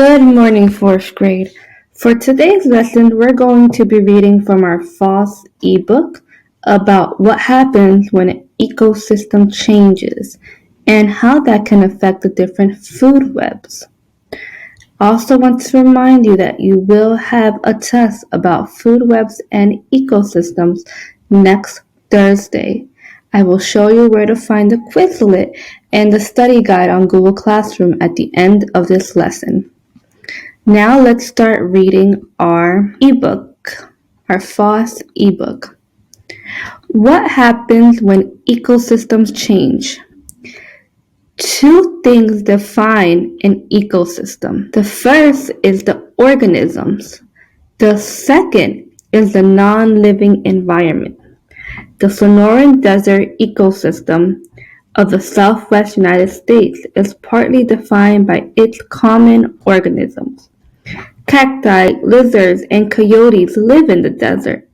Good morning, fourth grade. For today's lesson, we're going to be reading from our FOSS ebook about what happens when an ecosystem changes and how that can affect the different food webs. Also want to remind you that you will have a test about food webs and ecosystems next Thursday. I will show you where to find the Quizlet and the study guide on Google Classroom at the end of this lesson. Now let's start reading our ebook, our FOSS ebook. What happens when ecosystems change? Two things define an ecosystem. The first is the organisms. The second is the non-living environment. The Sonoran Desert ecosystem of the Southwest United States is partly defined by its common organisms. Cacti, lizards, and coyotes live in the desert.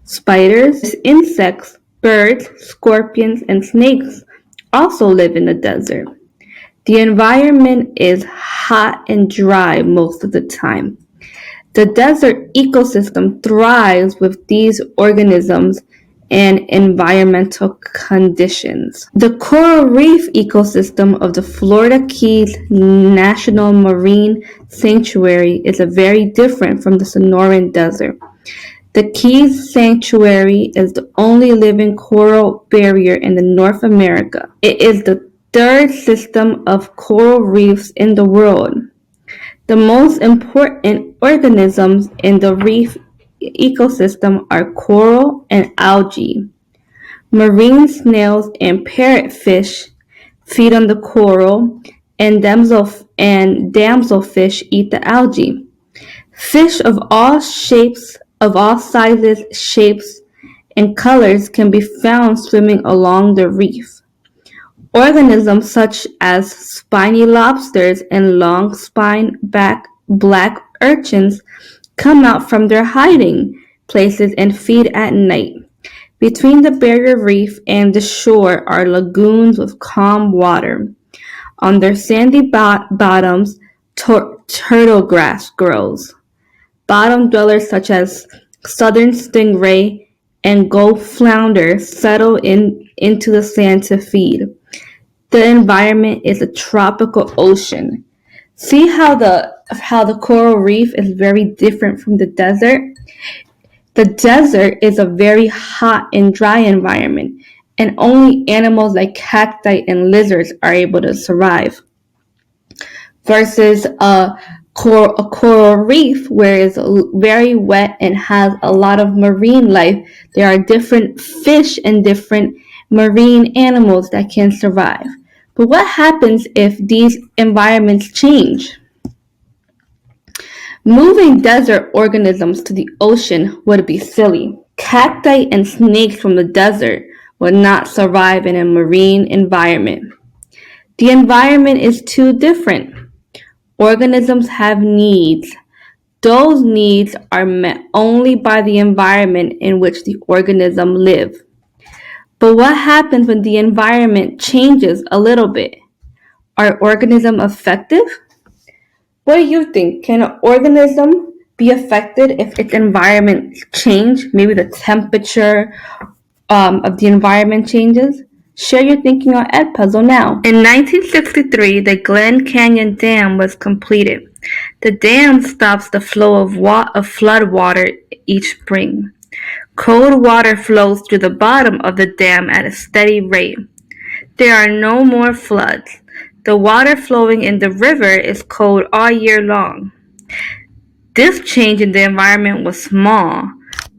Spiders, insects, birds, scorpions, and snakes also live in the desert. The environment is hot and dry most of the time. The desert ecosystem thrives with these organisms and environmental conditions. The coral reef ecosystem of the Florida Keys National Marine Sanctuary is very different from the Sonoran Desert. The Keys Sanctuary is the only living coral barrier in North America. It is the third system of coral reefs in the world. The most important organisms in the reef ecosystem are coral and algae. Marine snails and parrotfish feed on the coral, and damselfish eat the algae. Fish of all shapes, of all sizes, shapes, and colors can be found swimming along the reef. Organisms such as spiny lobsters and long-spined black urchins come out from their hiding places and feed at night. Between the barrier reef and the shore are lagoons with calm water. On their sandy bottoms, turtle grass grows. Bottom dwellers such as southern stingray and gulf flounder settle into the sand to feed. The environment is a tropical ocean. See how the coral reef is very different from the desert? The desert is a very hot and dry environment, and only animals like cacti and lizards are able to survive. Versus a coral reef, where it's very wet and has a lot of marine life. There are different fish and different marine animals that can survive. But what happens if these environments change? Moving desert organisms to the ocean would be silly. Cacti and snakes from the desert would not survive in a marine environment. The environment is too different. Organisms have needs. Those needs are met only by the environment in which the organism lives. But what happens when the environment changes a little bit? Are organisms effective? What do you think? Can an organism be affected if its environment changes? Maybe the temperature of the environment changes? Share your thinking on Edpuzzle now. In 1963, the Glen Canyon Dam was completed. The dam stops the flow of flood water each spring. Cold water flows through the bottom of the dam at a steady rate. There are no more floods. The water flowing in the river is cold all year long. This change in the environment was small,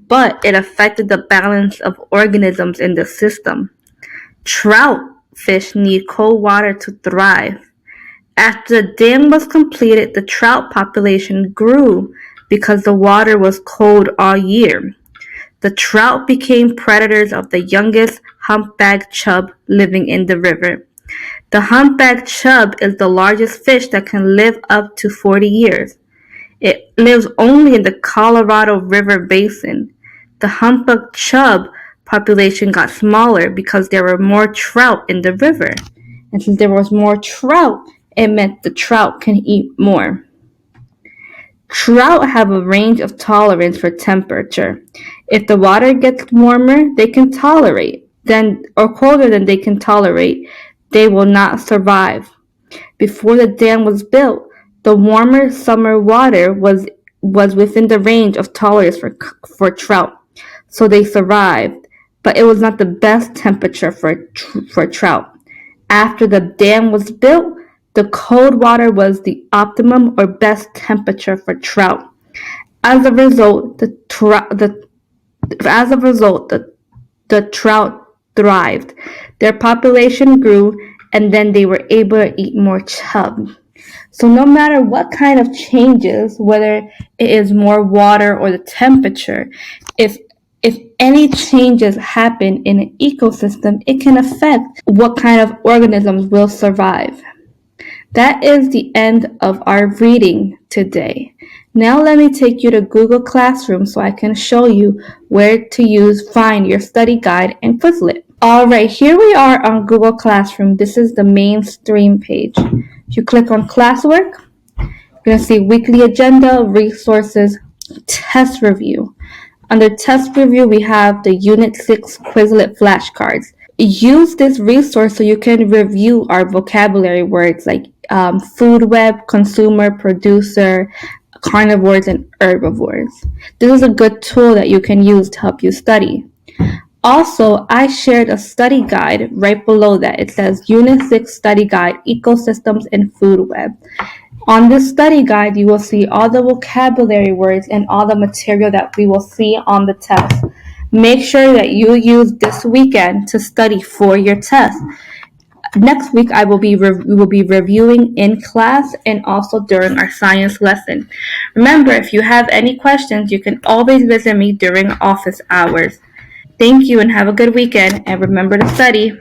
but it affected the balance of organisms in the system. Trout fish need cold water to thrive. After the dam was completed, the trout population grew because the water was cold all year. The trout became predators of the youngest humpback chub living in the river. The humpback chub is the largest fish that can live up to 40 years. It lives only in the Colorado River basin. The humpback chub population got smaller because there were more trout in the river. And since there was more trout, it meant the trout can eat more. Trout have a range of tolerance for temperature. If the water gets warmer, they can tolerate, then or colder than they can tolerate, they will not survive. Before the dam was built, the warmer summer water was within the range of tolerance for trout, so they survived. But it was not the best temperature for trout. After the dam was built, the cold water was the optimum or best temperature for trout. As a result, the trout thrived. Their population grew, and then they were able to eat more chub. So no matter what kind of changes, whether it is more water or the temperature, if if any changes happen in an ecosystem, it can affect what kind of organisms will survive. That is the end of our reading today. Now let me take you to Google Classroom so I can show you where to find your study guide and Quizlet. Alright, here we are on Google Classroom. This is the mainstream page. If you click on classwork, you're going to see weekly agenda, resources, test review. Under test review, we have the Unit 6 Quizlet flashcards. Use this resource so you can review our vocabulary words like food web, consumer, producer, carnivores, and herbivores. This is a good tool that you can use to help you study. Also, I shared a study guide right below that. It says Unit 6 Study Guide, Ecosystems and Food Web. On this study guide, you will see all the vocabulary words and all the material that we will see on the test. Make sure that you use this weekend to study for your test. Next week, we will be reviewing in class and also during our science lesson. Remember, if you have any questions, you can always visit me during office hours. Thank you and have a good weekend, and remember to study.